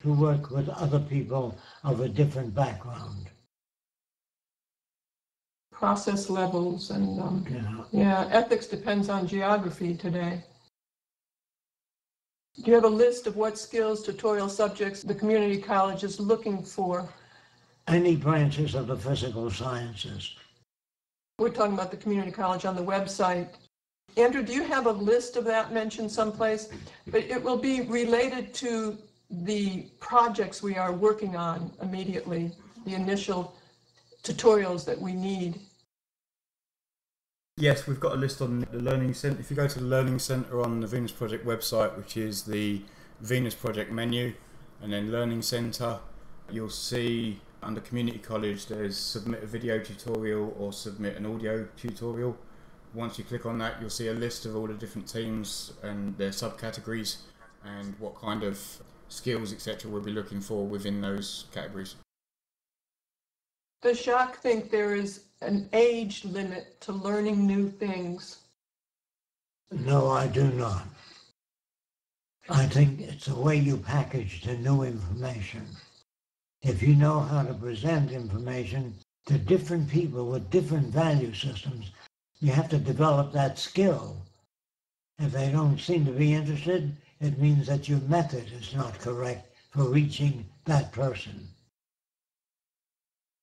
Speaker 3: to work with other people of a different background.
Speaker 2: Process levels and yeah, ethics depends on geography today. Do you have a list of what skills, tutorial subjects the community college is looking for?
Speaker 3: Any branches of the physical sciences.
Speaker 2: We're talking about the community college on the website. Andrew, do you have a list of that mentioned someplace? But it will be related to the projects we are working on immediately, the initial tutorials that we need.
Speaker 4: Yes, we've got a list on the Learning Centre. If you go to the Learning Centre on the Venus Project website, which is the Venus Project menu, and then Learning Centre, you'll see under Community College there's submit a video tutorial or submit an audio tutorial. Once you click on that, you'll see a list of all the different teams and their subcategories and what kind of skills, etc. we'll be looking for within those categories.
Speaker 2: Does Jacque think there is an age limit to learning new things?
Speaker 3: No, I do not. I think it's the way you package the new information. If you know how to present information to different people with different value systems, you have to develop that skill. If they don't seem to be interested, it means that your method is not correct for reaching that person.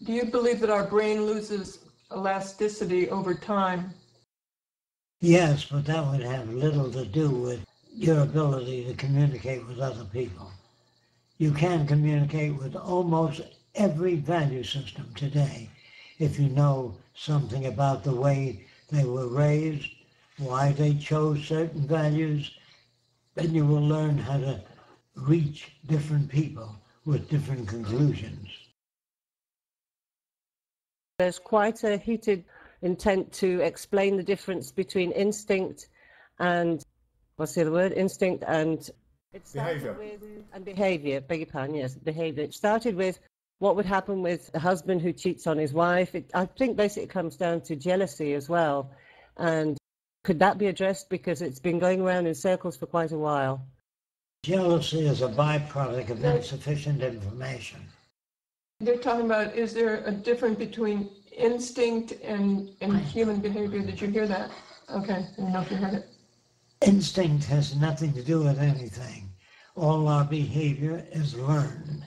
Speaker 2: Do you believe that our brain loses elasticity over time?
Speaker 3: Yes, but that would have little to do with your ability to communicate with other people. You can communicate with almost every value system today if you know something about the way they were raised, why they chose certain values, then you will learn how to reach different people with different conclusions.
Speaker 6: There's quite a heated intent to explain the difference between instinct and, what's the other word? Instinct and
Speaker 4: Behaviour.
Speaker 6: Behaviour, beg your pardon, yes, behaviour. It started with what would happen with a husband who cheats on his wife. I think basically it comes down to jealousy as well. And could that be addressed? Because it's been going around in circles for quite a while.
Speaker 3: Jealousy is a byproduct of insufficient information.
Speaker 2: They're talking about, is there a difference between instinct and human behavior? Did you hear that? Okay, I don't know if you heard it.
Speaker 3: Instinct has nothing to do with anything. All our behavior is learned.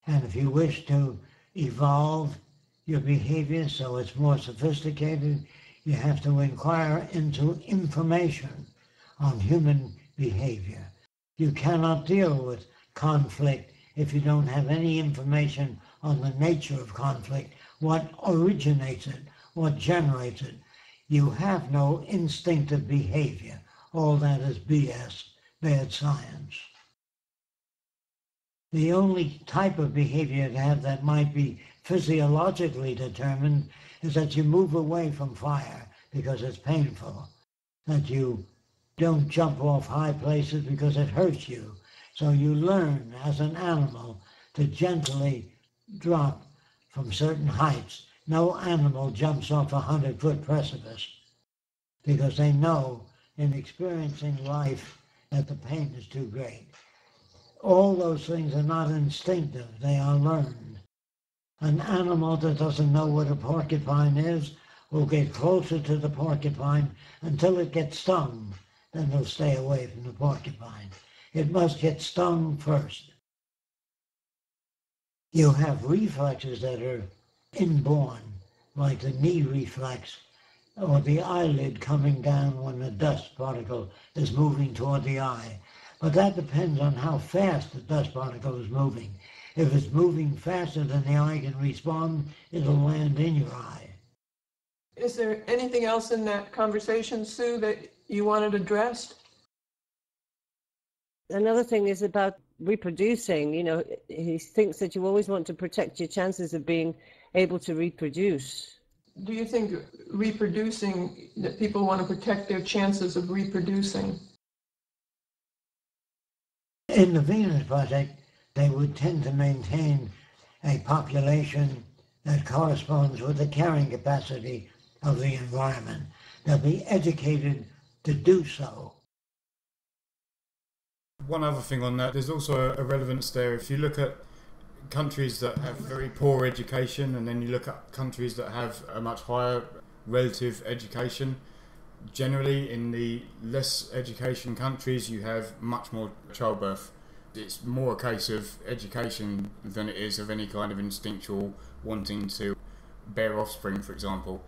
Speaker 3: And if you wish to evolve your behavior so it's more sophisticated, you have to inquire into information on human behavior. You cannot deal with conflict if you don't have any information on the nature of conflict, what originates it, what generates it. You have no instinctive behavior. All that is BS, bad science. The only type of behavior to have that might be physiologically determined is that you move away from fire because it's painful, that you don't jump off high places because it hurts you. So you learn as an animal to gently drop from certain heights. No animal jumps off a 100-foot precipice because they know in experiencing life that the pain is too great. All those things are not instinctive, they are learned. An animal that doesn't know what a porcupine is will get closer to the porcupine until it gets stung, then they'll stay away from the porcupine. It must get stung first. You have reflexes that are inborn, like the knee reflex or the eyelid coming down when a dust particle is moving toward the eye. But that depends on how fast the dust particle is moving. If it's moving faster than the eye can respond, it'll land in your eye.
Speaker 2: Is there anything else in that conversation, Sue, that you wanted addressed?
Speaker 6: Another thing is about reproducing. You know, he thinks that you always want to protect your chances of being able to reproduce.
Speaker 2: Do you think reproducing, that people want to protect their chances of reproducing?
Speaker 3: In the Venus Project, they would tend to maintain a population that corresponds with the carrying capacity of the environment. They'll be educated to do so.
Speaker 4: One other thing on that, there's also a relevance there. If you look at countries that have very poor education, and then you look at countries that have a much higher relative education, generally in the less education countries you have much more childbirth. It's more a case of education than it is of any kind of instinctual wanting to bear offspring, for example.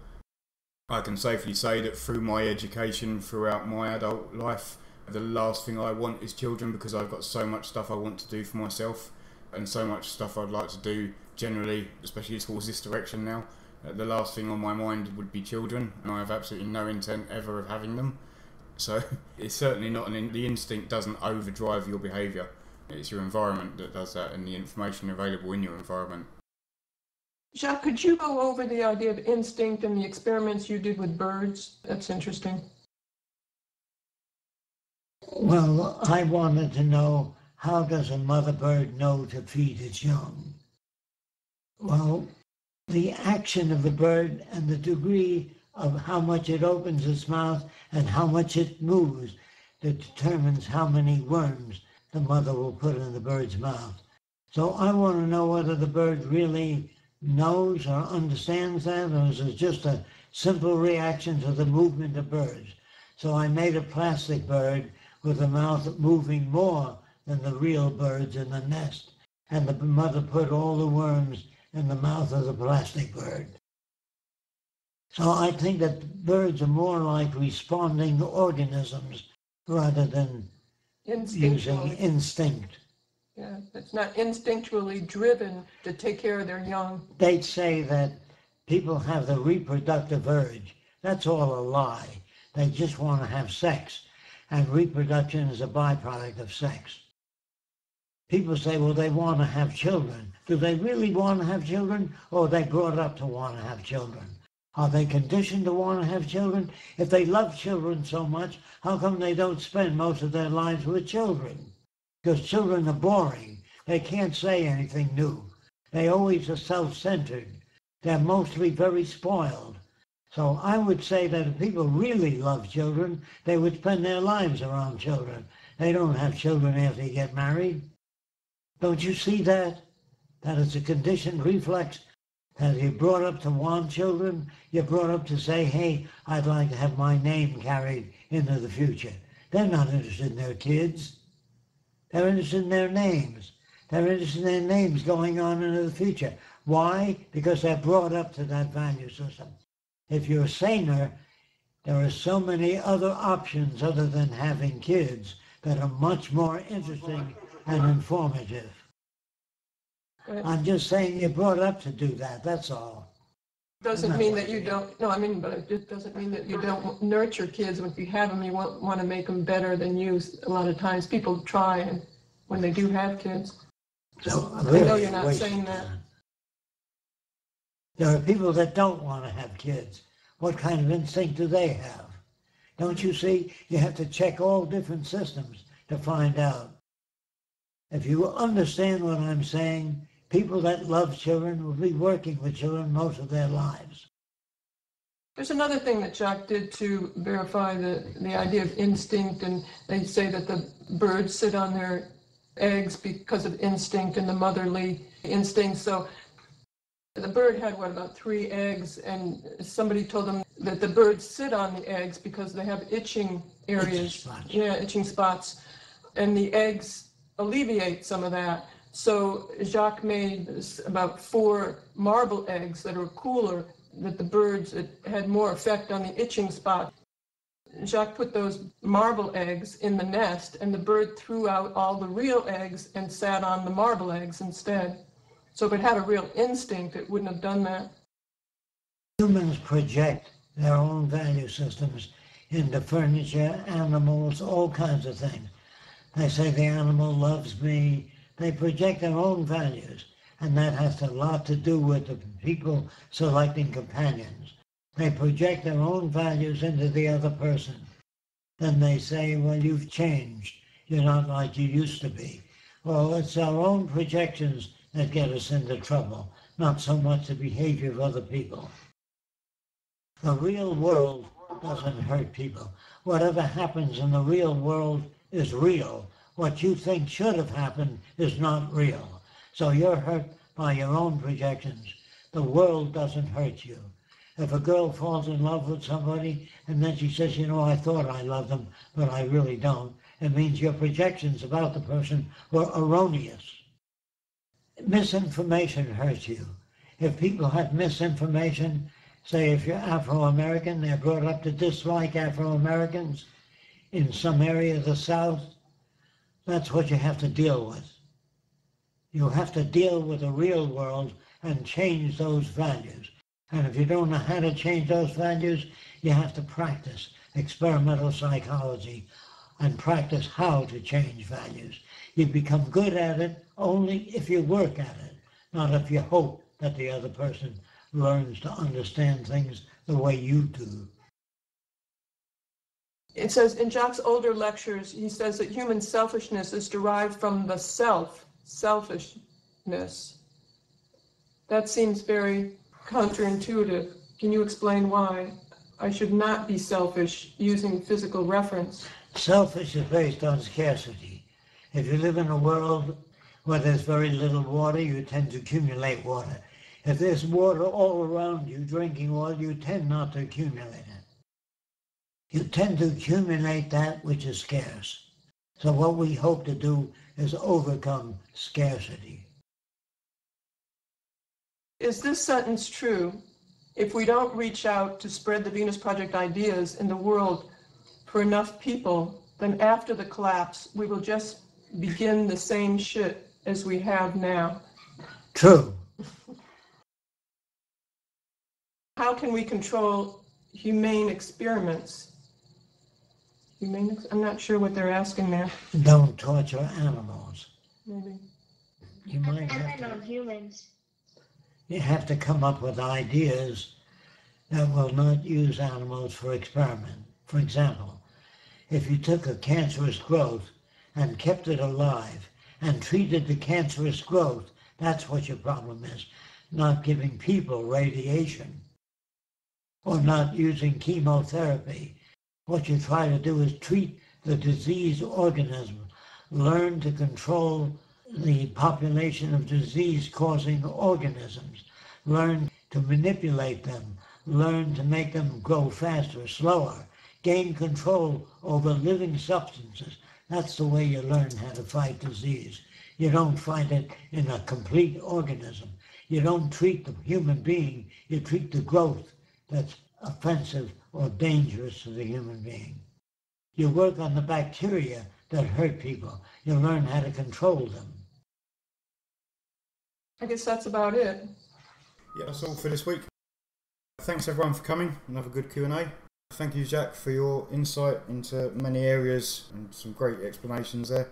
Speaker 4: I can safely say that through my education throughout my adult life, the last thing I want is children, because I've got so much stuff I want to do for myself and so much stuff I'd like to do generally, especially towards this direction now. The last thing on my mind would be children, and I have absolutely no intent ever of having them. So it's certainly not the instinct doesn't overdrive your behaviour. It's your environment that does that, and the information available in your environment.
Speaker 2: Jacque, could you go over the idea of instinct and the experiments you did with birds? That's interesting.
Speaker 3: Well, I wanted to know, how does a mother bird know to feed its young? Well, the action of the bird and the degree of how much it opens its mouth and how much it moves that determines how many worms the mother will put in the bird's mouth. So I want to know whether the bird really knows or understands that, or is it just a simple reaction to the movement of birds. So I made a plastic bird with the mouth moving more than the real birds in the nest, and the mother put all the worms in the mouth of the plastic bird. So I think that birds are more like responding organisms rather than using instinct.
Speaker 2: Yeah, it's not instinctually driven to take care of their young.
Speaker 3: They'd say that people have the reproductive urge. That's all a lie. They just want to have sex, and reproduction is a byproduct of sex. People say, well, they want to have children. Do they really want to have children, or are they brought up to want to have children? Are they conditioned to want to have children? If they love children so much, how come they don't spend most of their lives with children? Because children are boring. They can't say anything new. They always are self-centered. They're mostly very spoiled. So I would say that if people really love children, they would spend their lives around children. They don't have children after you get married. Don't you see that? That is a conditioned reflex. That you're brought up to want children. You're brought up to say, hey, I'd like to have my name carried into the future. They're not interested in their kids. They're interested in their names. They're interested in their names going on into the future. Why? Because they're brought up to that value system. If you're saner, there are so many other options other than having kids that are much more interesting and informative. I'm just saying you're brought up to do that, that's all.
Speaker 2: Doesn't mean that you don't, no, I mean, but it just doesn't mean that you don't nurture kids. If you have them, you want to make them better than you. A lot of times people try, and when they do have kids.
Speaker 3: So
Speaker 2: I know you're not saying that.
Speaker 3: There are people that don't want to have kids. What kind of instinct do they have? Don't you see? You have to check all different systems to find out. If you understand what I'm saying, people that love children will be working with children most of their lives.
Speaker 2: There's another thing that Jacque did to verify the idea of instinct, and they say that the birds sit on their eggs because of instinct and the motherly instinct. So the bird had, about 3 eggs, and somebody told them that the birds sit on the eggs because they have itching areas. Itching spots. And the eggs alleviate some of that. So Jacque made about 4 marble eggs that are cooler, that the birds, it had more effect on the itching spot. Jacque put those marble eggs in the nest, and the bird threw out all the real eggs and sat on the marble eggs instead. So if it had a real instinct, it wouldn't have done that.
Speaker 3: Humans project their own value systems into furniture, animals, all kinds of things. They say the animal loves me. They project their own values, and that has a lot to do with the people selecting companions. They project their own values into the other person. Then they say, well, you've changed. You're not like you used to be. Well, it's our own projections that get us into trouble, not so much the behavior of other people. The real world doesn't hurt people. Whatever happens in the real world is real. What you think should have happened is not real. So you're hurt by your own projections. The world doesn't hurt you. If a girl falls in love with somebody and then she says, you know, I thought I loved them, but I really don't, it means your projections about the person were erroneous. Misinformation hurts you. If people have misinformation, say if you're Afro-American, they're brought up to dislike Afro-Americans in some area of the South, that's what you have to deal with. You have to deal with the real world and change those values. And if you don't know how to change those values, you have to practice experimental psychology and practice how to change values. You become good at it only if you work at it, not if you hope that the other person learns to understand things the way you do.
Speaker 2: It says in Jacque's older lectures, he says that human selfishness is derived from the selfishness. That seems very counterintuitive. Can you explain why I should not be selfish using physical reference?
Speaker 3: Selfish is based on scarcity. If you live in a world where there's very little water, you tend to accumulate water. If there's water all around you, drinking water, you tend not to accumulate it. You tend to accumulate that which is scarce. So what we hope to do is overcome scarcity.
Speaker 2: Is this sentence true? If we don't reach out to spread the Venus Project ideas in the world for enough people, then after the collapse, we will just begin the same shit as we have now.
Speaker 3: True.
Speaker 2: How can we control humane experiments? I'm not sure what they're asking there.
Speaker 3: Don't torture animals.
Speaker 2: Maybe.
Speaker 3: You might have
Speaker 7: And on humans.
Speaker 3: You have to come up with ideas that will not use animals for experiment. For example, if you took a cancerous growth and kept it alive and treated the cancerous growth, that's what your problem is. Not giving people radiation or not using chemotherapy. What you try to do is treat the diseased organism, learn to control the population of disease-causing organisms, learn to manipulate them, learn to make them grow faster, slower, gain control over living substances. That's the way you learn how to fight disease. You don't fight it in a complete organism. You don't treat the human being, you treat the growth that's offensive or dangerous to the human being. You work on the bacteria that hurt people. You learn how to control them.
Speaker 2: I guess that's about it.
Speaker 4: Yeah, that's all for this week. Thanks everyone for coming. Another good Q&A. Thank you, Jacque, for your insight into many areas and some great explanations there.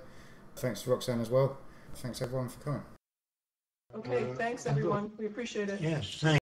Speaker 4: Thanks to Roxanne as well. Thanks everyone for coming.
Speaker 2: Okay, thanks everyone. We appreciate it.
Speaker 3: Yes, thank you.